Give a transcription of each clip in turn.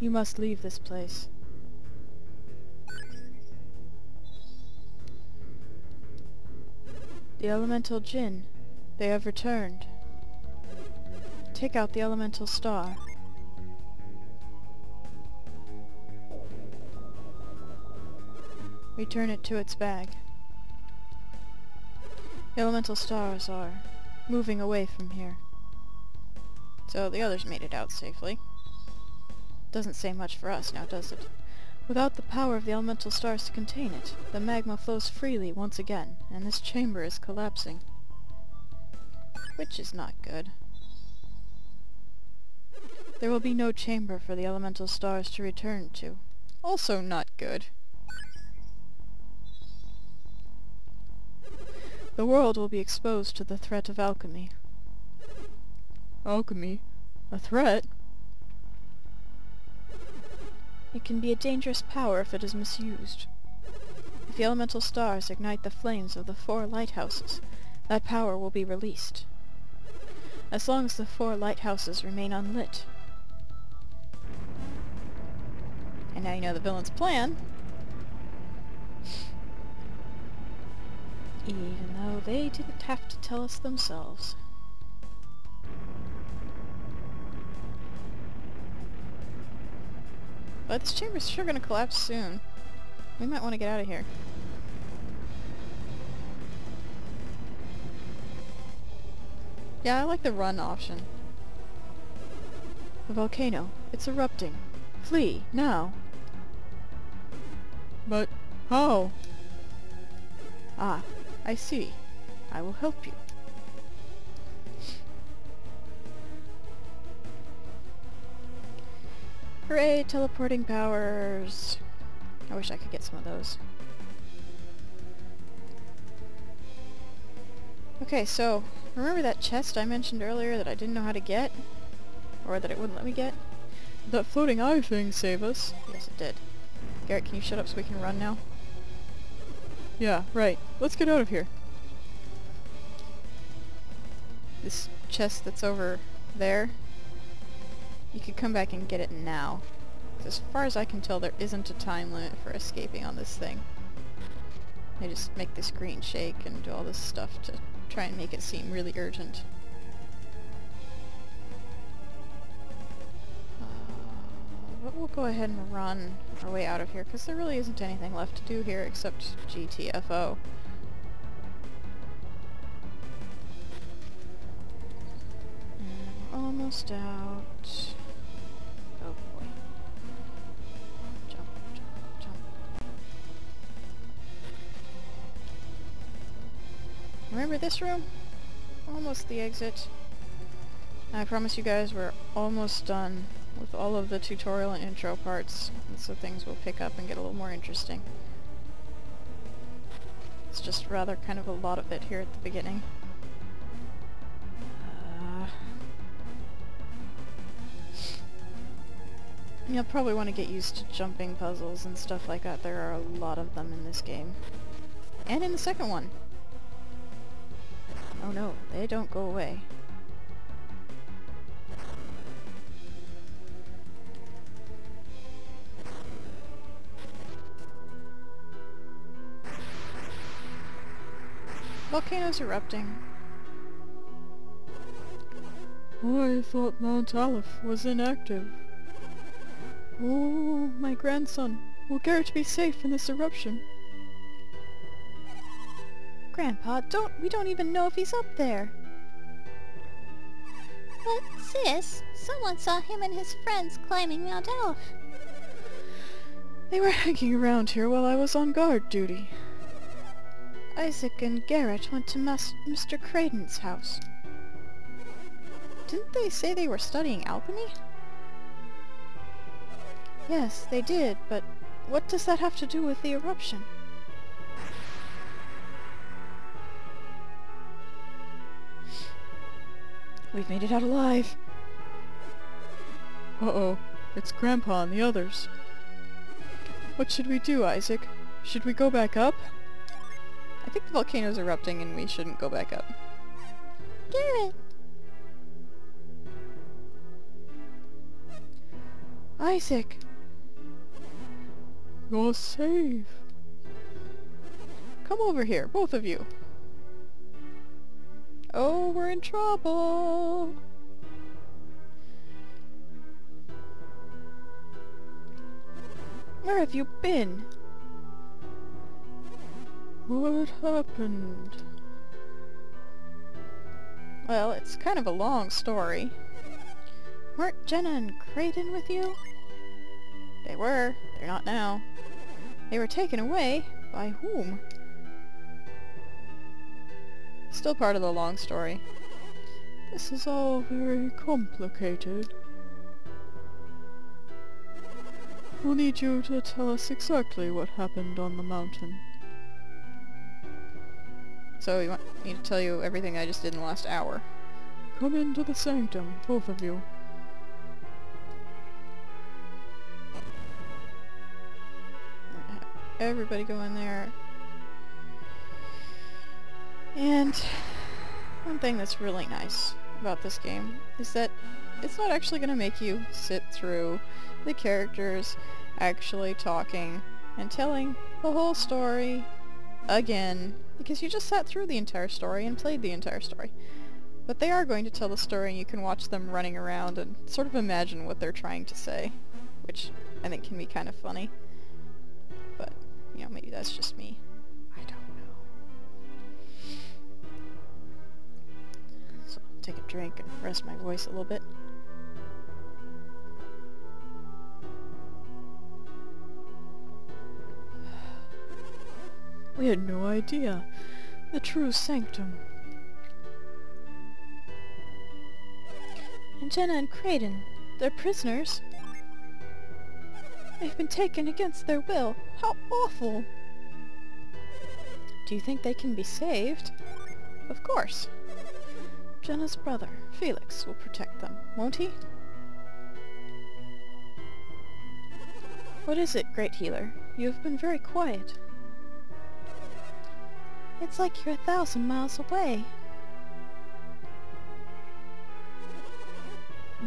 You must leave this place. The elemental Jinn. They have returned. Take out the elemental star. Return it to its bag. The elemental stars are moving away from here. So the others made it out safely. Doesn't say much for us now, does it? Without the power of the elemental stars to contain it, the magma flows freely once again, and this chamber is collapsing. Which is not good. There will be no chamber for the elemental stars to return to. Also not good. The world will be exposed to the threat of alchemy. Alchemy? A threat? It can be a dangerous power if it is misused. If the elemental stars ignite the flames of the 4 lighthouses, that power will be released. As long as the 4 lighthouses remain unlit. And now you know the villain's plan. Even though they didn't have to tell us themselves. But this chamber's sure gonna collapse soon. We might want to get out of here. Yeah, I like the run option. The volcano. It's erupting. Flee, now! But how? Ah, I see. I will help you. Hooray, teleporting powers! I wish I could get some of those. Okay, so, remember that chest I mentioned earlier that I didn't know how to get? Or that it wouldn't let me get? Did that floating eye thing save us? Yes, it did. Garrett, can you shut up so we can run now? Yeah, right. Let's get out of here. This chest that's over there, you could come back and get it now. As far as I can tell, there isn't a time limit for escaping on this thing. They just make the screen shake and do all this stuff to try and make it seem really urgent. But we'll go ahead and run our way out of here, because there really isn't anything left to do here except GTFO. And we're almost out. Oh boy. Jump, jump, jump. Remember this room? Almost the exit. I promise you guys we're almost done with all of the tutorial and intro parts, and so things will pick up and get a little more interesting. It's just rather kind of a lot of it here at the beginning. You'll probably want to get used to jumping puzzles and stuff like that. There are a lot of them in this game. And in the second one. Oh no, they don't go away. Volcanoes erupting. I thought Mount Aleph was inactive. Oh, my grandson. Will Garrett be safe in this eruption? Grandpa, we don't even know if he's up there. But, sis, someone saw him and his friends climbing Mount Aleph. They were hanging around here while I was on guard duty. Isaac and Garrett went to Mr. Creighton's house. Didn't they say they were studying alchemy? Yes, they did, but what does that have to do with the eruption? We've made it out alive. Uh-oh, it's Grandpa and the others. What should we do, Isaac? Should we go back up? I think the volcano's erupting and we shouldn't go back up. Garrett! Isaac! You're safe. Come over here, both of you. Oh, we're in trouble. Where have you been? What happened? Well, it's kind of a long story. Weren't Jenna and Creighton with you? They were. They're not now. They were taken away. By whom? Still part of the long story. This is all very complicated. We'll need you to tell us exactly what happened on the mountain. So you want me to tell you everything I just did in the last hour? Come into the sanctum, both of you. Everybody go in there. And one thing that's really nice about this game is that it's not actually going to make you sit through the characters actually talking and telling the whole story again, because you just sat through the entire story and played the entire story. But they are going to tell the story, and you can watch them running around and sort of imagine what they're trying to say, which I think can be kind of funny. But, you know, maybe that's just me. I don't know. So I'll take a drink and rest my voice a little bit. We had no idea. The true sanctum. And Jenna and Creighton, they're prisoners. They've been taken against their will. How awful! Do you think they can be saved? Of course. Jenna's brother, Felix, will protect them, won't he? What is it, Great Healer? You have been very quiet. It's like you're 1,000 miles away.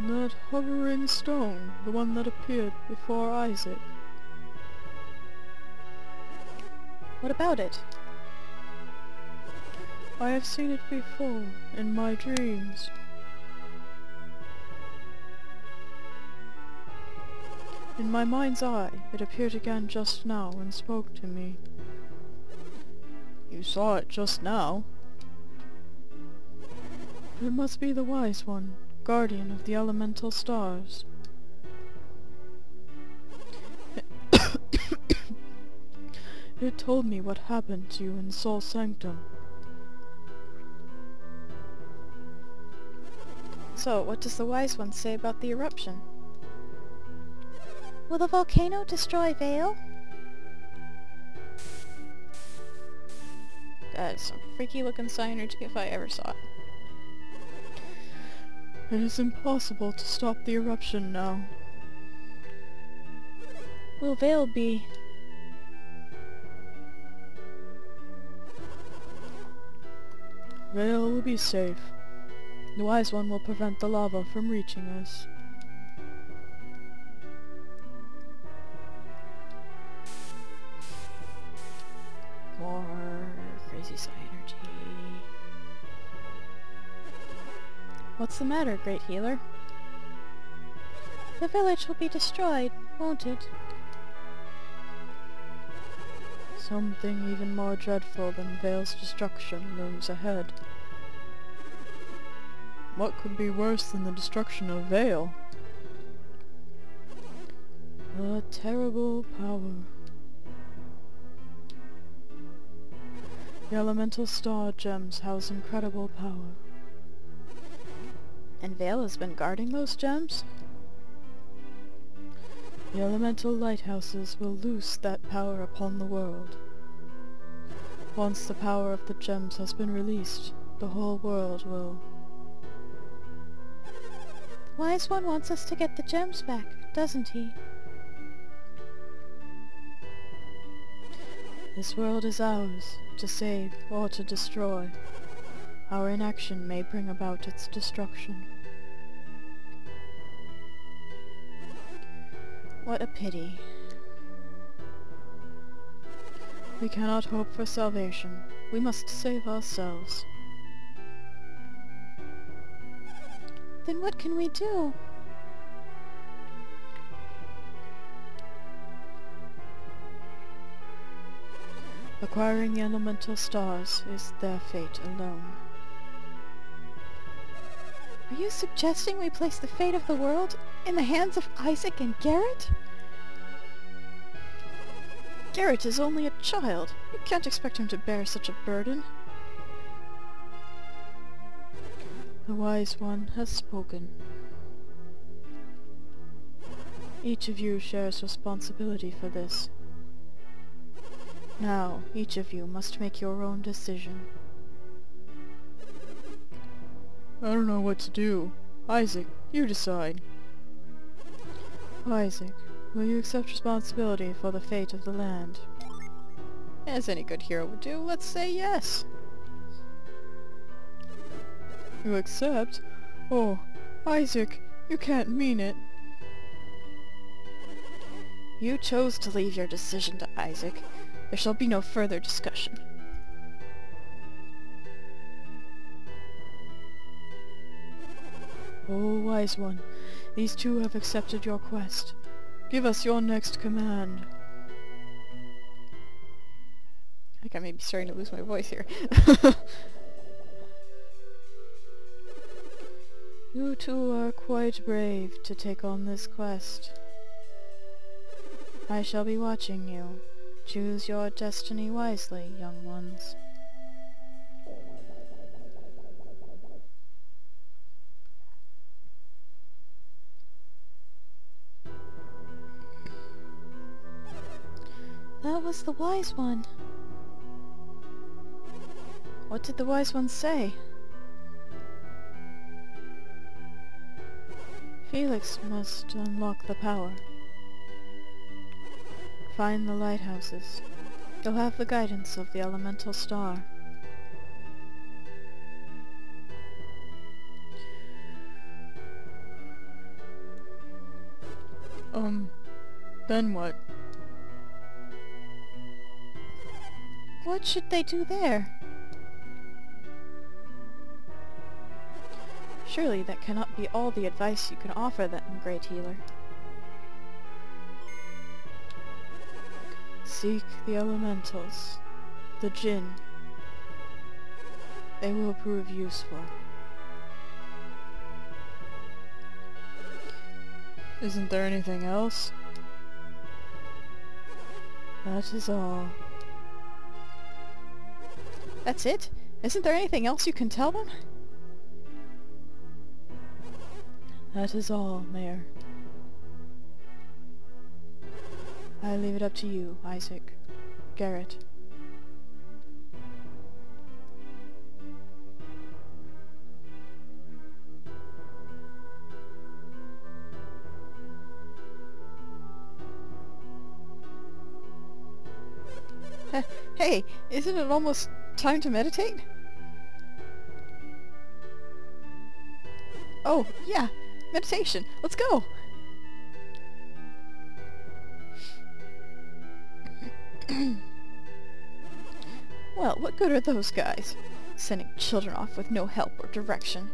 That hovering stone, the one that appeared before Isaac. What about it? I have seen it before, in my dreams. In my mind's eye, it appeared again just now and spoke to me. You saw it just now. It must be the Wise One, guardian of the elemental stars. It told me what happened to you in Sol Sanctum. So, what does the Wise One say about the eruption? Will the volcano destroy Vale? That is some freaky looking synergy if I ever saw it. It is impossible to stop the eruption now. Will Vale be... Vale will be safe. The Wise One will prevent the lava from reaching us. More crazy energy. What's the matter, Great Healer? The village will be destroyed, won't it? Something even more dreadful than Vale's destruction looms ahead. What could be worse than the destruction of Vale? A terrible power. The elemental star gems house incredible power. And Vale has been guarding those gems? The elemental lighthouses will loose that power upon the world. Once the power of the gems has been released, the whole world will... The Wise One wants us to get the gems back, doesn't he? This world is ours, to save or to destroy. Our inaction may bring about its destruction. What a pity. We cannot hope for salvation. We must save ourselves. Then what can we do? Acquiring the elemental stars is their fate alone. Are you suggesting we place the fate of the world in the hands of Isaac and Garrett? Garrett is only a child. You can't expect him to bear such a burden. The Wise One has spoken. Each of you shares responsibility for this. Now, each of you must make your own decision. I don't know what to do. Isaac, you decide. Isaac, will you accept responsibility for the fate of the land? As any good hero would do, let's say yes. You accept? Oh, Isaac, you can't mean it. You chose to leave your decision to Isaac. There shall be no further discussion. Oh, Wise One, these two have accepted your quest. Give us your next command. I think I may be starting to lose my voice here. You two are quite brave to take on this quest. I shall be watching you. Choose your destiny wisely, young ones. That was the Wise One. What did the Wise One say? Felix must unlock the power. Find the lighthouses. You'll have the guidance of the elemental star. Then what? What should they do there? Surely that cannot be all the advice you can offer them, great healer. Seek the elementals, the Jinn. They will prove useful. Isn't there anything else? That is all. That's it? Isn't there anything else you can tell them? That is all, Mayor. I leave it up to you, Isaac. Garrett. Hey, isn't it almost time to meditate? Oh, yeah, meditation. Let's go! Well, what good are those guys? Sending children off with no help or direction.